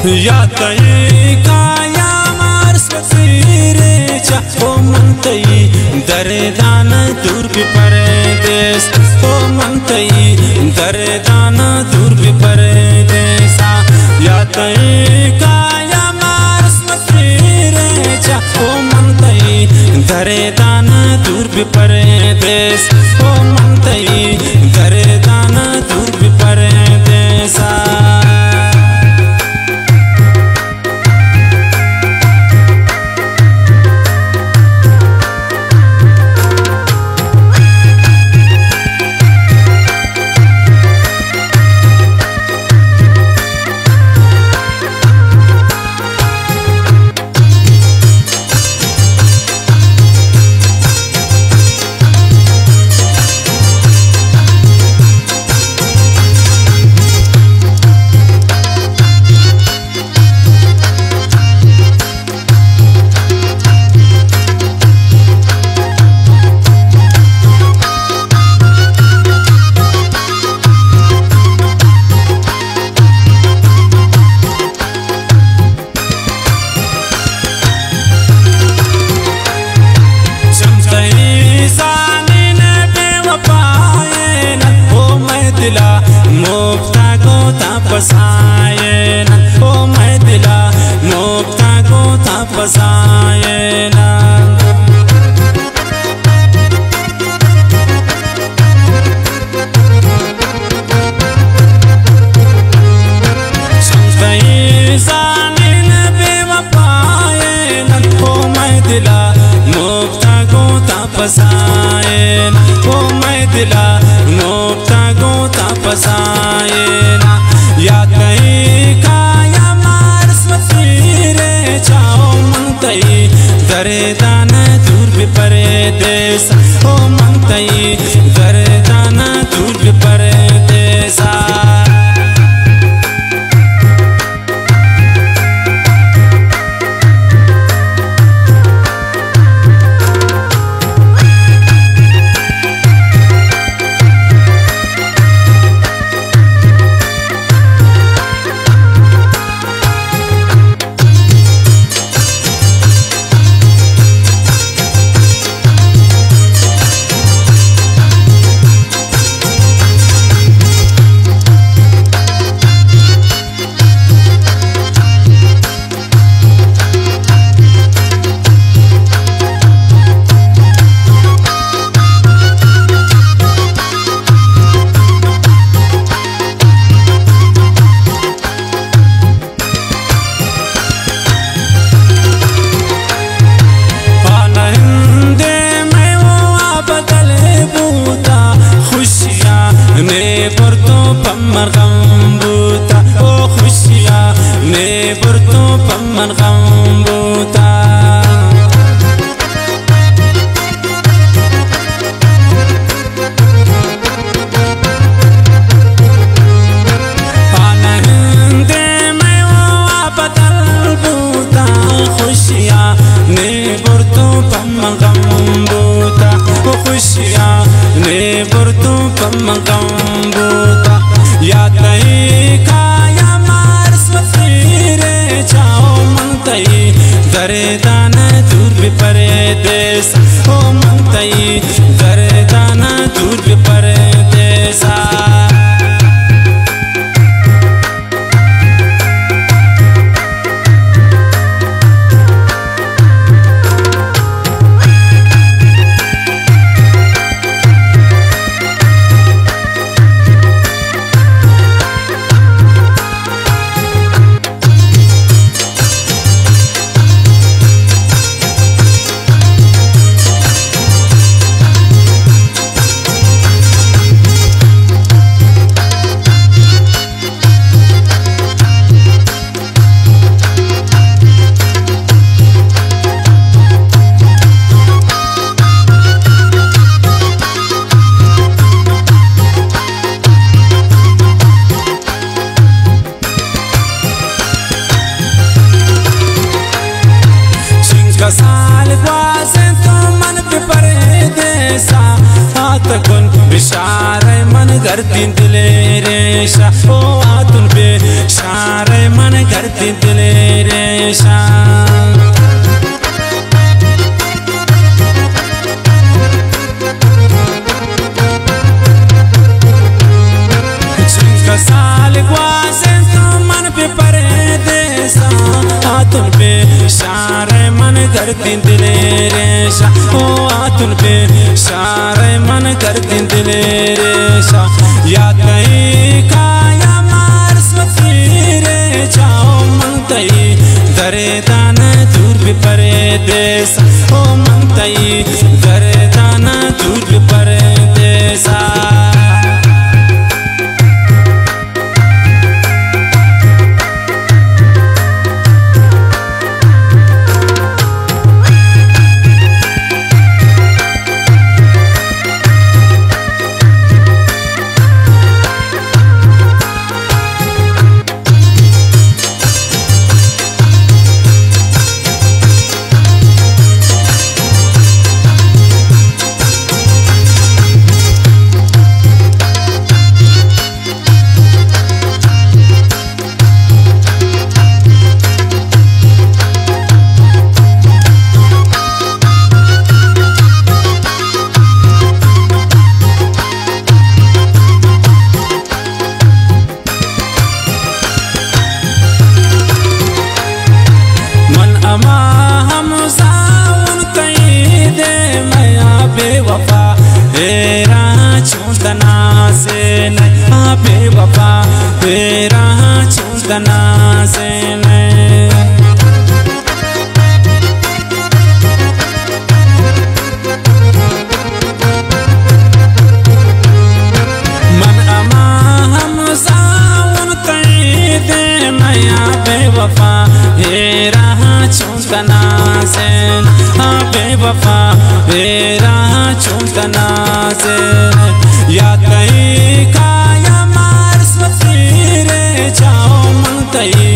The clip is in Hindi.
या तई काया मार्स पसीरे चा ओ मनतई दरदान दूर भी परदेस ओ मनतई दरदान दूर भी परदेसा या तई काया मार्स पसीरे चा ओ मनतई दरदान दूर भी परदेस ओ मनतई दरदान दूर भी परदेसा मुक्ता को तपसायना ओ मैं दिला मुक्ता को तपसायना संतई सानिन बेवफायना ओ मैं दिला मुक्ता को तपसायना ओ मैं दिला मुक्ता को तपसायना या तई काया मार्स पसीरे चाओ मनतई दरदान दूर भी परदेस ओ मनतई दरदान दूर भी परदेसा पम्मन गम्बूता ओ खुशिया ने बरतो पम्मन गम्बूता आनंदे में वो आपतल बूता खुशिया ने बरतो पम्मन गम्बूता ओ खुशिया ने बरतो पम्मन गम्बूता या तई काया मार्स पसीरे चाओ मनतई दरदान दूर भी परदेस ओ मनतई दरदान दूर भी परदेसा शारे मन गर्दिन दिले रेशा ओ आतुन पे शारे मन धरती दिले रेशा साल गुआसे तो मन पे परदेसा आतुन पे सारे मन धरती दिले रेशा ओ आतुन पे सारे मन धरती दिले रेशा या तई काया मार स्वतीरे जाओ मन तई दरे दान दूर पे परदेसा ओ मन तई दरे दान दूर पे परदेसा बेवफा तेरा चूतना से मन अमा हम सावन कई दे मैया बेवफा तेरा चूतना से बेवफा तेरा चूतना से या कई काया मार स्वतीरे जाओ मन तई